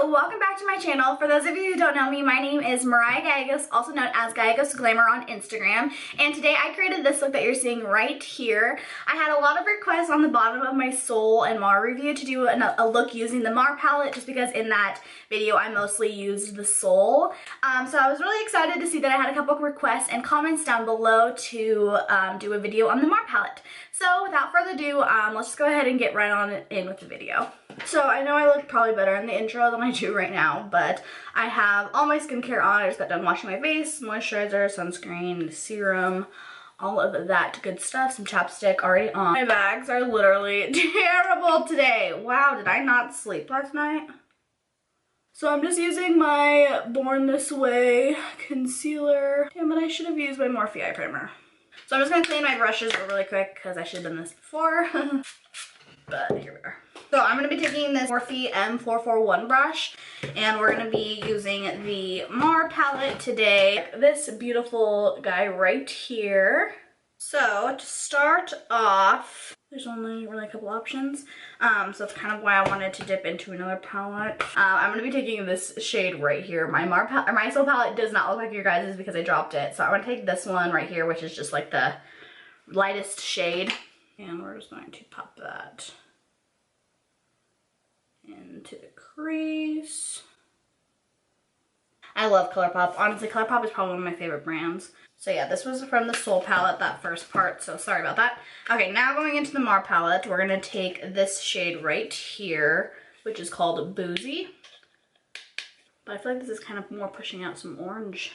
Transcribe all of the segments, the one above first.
welcome back to my channel. For those of you who don't know me, my name is Mariah Gallegos, also known as Gallegos Glamour on Instagram. And today I created this look that you're seeing right here. I had a lot of requests on the bottom of my Soul and Mar review to do a look using the Mar palette, just because in that video I mostly used the Soul. So I was really excited to see that I had a couple of requests and comments down below to do a video on the Mar palette. So without further ado, let's just go ahead and get right on in with the video. So I know I look probably better in the intro than I do right now, but I have all my skincare on. I just got done washing my face, moisturizer, sunscreen, serum, all of that good stuff, some chapstick already on. My bags are literally terrible today. Wow, did I not sleep last night? So I'm just using my Born This Way concealer. Damn it, I should have used my Morphe eye primer. So I'm just gonna clean my brushes really quick because I should have done this before. But here we are. So I'm going to be taking this Morphe M441 brush, and we're going to be using the Mar palette today. This beautiful guy right here. So to start off, there's only really a couple options. So that's kind of why I wanted to dip into another palette. I'm going to be taking this shade right here. My Soul palette does not look like your guys's because I dropped it. So I'm going to take this one right here, which is just like the lightest shade. And we're just going to pop that into the crease. I love Colourpop. Honestly, Colourpop is probably one of my favorite brands. So yeah, this was from the Soul palette, that first part, so sorry about that. Okay, now going into the Mar palette, we're going to take this shade right here, which is called Boozy. But I feel like this is kind of more pushing out some orangey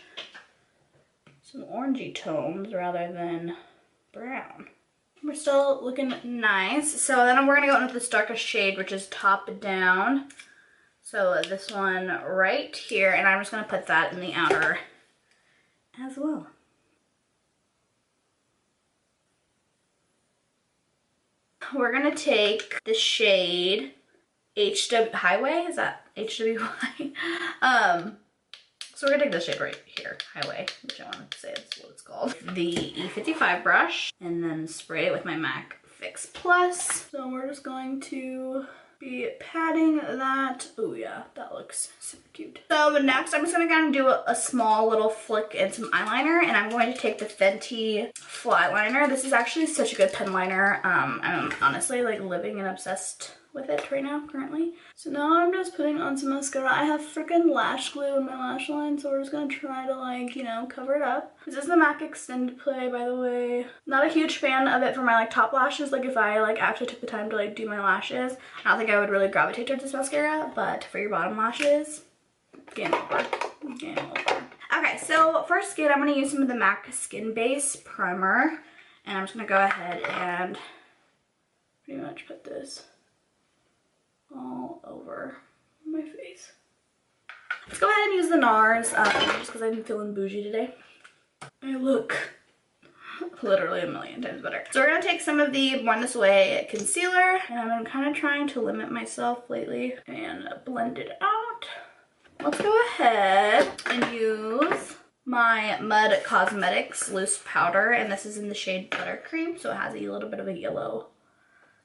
tones rather than brown. We're still looking nice. So then we're going to go in with this darkest shade, which is Top Down. So this one right here, and I'm just going to put that in the outer as well. We're going to take the shade HW Highway. Is that HWY? So we're gonna take this shade right here, Highway, which I wanted to say is what it's called. The E55 brush, and then spray it with my MAC Fix Plus. So we're just going to be patting that. Oh yeah, that looks super cute. So next, I'm just gonna kind of do a small little flick and some eyeliner, and I'm going to take the Fenty Fly Liner. This is actually such a good pen liner. I'm honestly like living and obsessed with it right now currently. So now I'm just putting on some mascara. I have freaking lash glue in my lash line, so we're just gonna try to, like, you know, cover it up. This is the MAC Extended Play, by the way. Not a huge fan of it for my like top lashes. Like if I like actually took the time to like do my lashes, I don't think I would really gravitate towards this mascara, but for your bottom lashes, game over. Game over. Okay, so for skin, I'm gonna use some of the MAC Skin Base Primer, and I'm just gonna go ahead and pretty much put this all over my face. Let's go ahead and use the NARS, just because I'm feeling bougie today. I look literally a million times better. So we're going to take some of the Born This Way concealer, and I've been kind of trying to limit myself lately and blend it out. Let's go ahead and use my Mud Cosmetics loose powder, and this is in the shade Buttercream, so it has a little bit of a yellow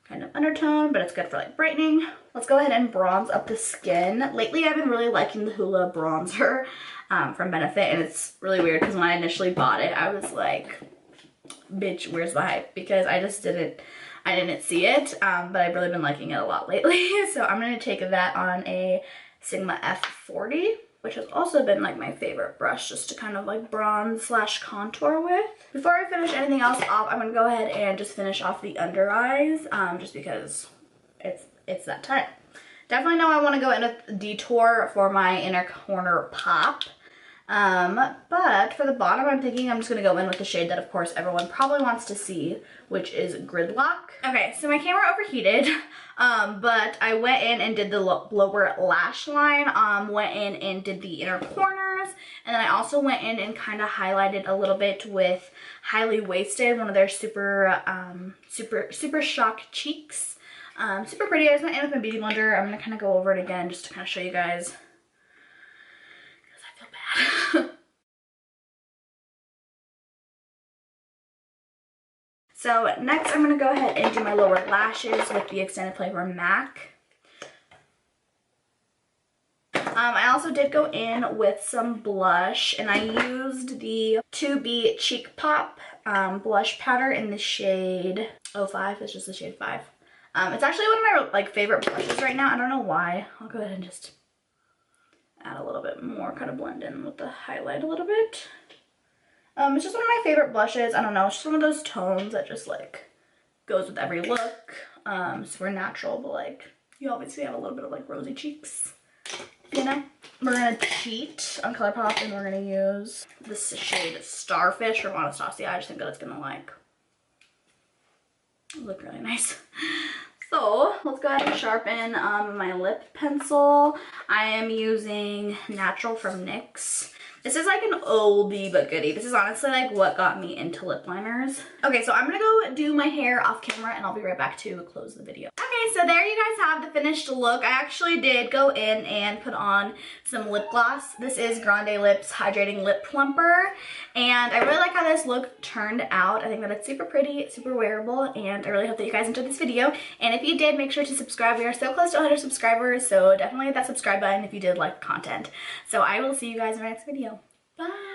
kind of undertone, but it's good for like brightening. Let's go ahead and bronze up the skin. Lately I've been really liking the Hoola bronzer from Benefit, and it's really weird because when I initially bought it I was like, bitch, where's the hype? Because I didn't see it, but I've really been liking it a lot lately. So I'm going to take that on a Sigma F40, which has also been like my favorite brush just to kind of like bronze slash contour with. Before I finish anything else off, I'm gonna go ahead and just finish off the under eyes, just because it's that time. Definitely know I want to go in a detour for my inner corner pop. But for the bottom, I'm thinking I'm just going to go in with the shade that, of course, everyone probably wants to see, which is Gridlock. Okay, so my camera overheated, but I went in and did the lower lash line, went in and did the inner corners, and then I also went in and kind of highlighted a little bit with Highly Wasted, one of their super shock cheeks. Super pretty. I just went in with my beauty blender. I'm going to kind of go over it again just to kind of show you guys, because I feel bad. So next I'm going to go ahead and do my lower lashes with the Extended Play from MAC. I also did go in with some blush, and I used the 2B Cheek Pop blush powder in the shade 05. It's just the shade 5. It's actually one of my like favorite blushes right now. I don't know why. I'll go ahead and just add a little bit more, kind of blend in with the highlight a little bit. It's just one of my favorite blushes. I don't know, it's just one of those tones that just like goes with every look. Super natural, but like you obviously have a little bit of like rosy cheeks, you know? We're gonna cheat on Colourpop and we're gonna use this shade Starfish from Anastasia. I just think that it's gonna like look really nice. So let's go ahead and sharpen my lip pencil. I am using Natural from NYX. This is like an oldie but goodie. This is honestly like what got me into lip liners. Okay, so I'm gonna go do my hair off camera and I'll be right back to close the video. Okay, so there you guys have the finished look. I actually did go in and put on some lip gloss. This is Grande Lips Hydrating Lip Plumper. And I really like how this look turned out. I think that it's super pretty, super wearable, and I really hope that you guys enjoyed this video. And if you did, make sure to subscribe. We are so close to 100 subscribers, so definitely hit that subscribe button if you did like the content. So I will see you guys in my next video. Bye!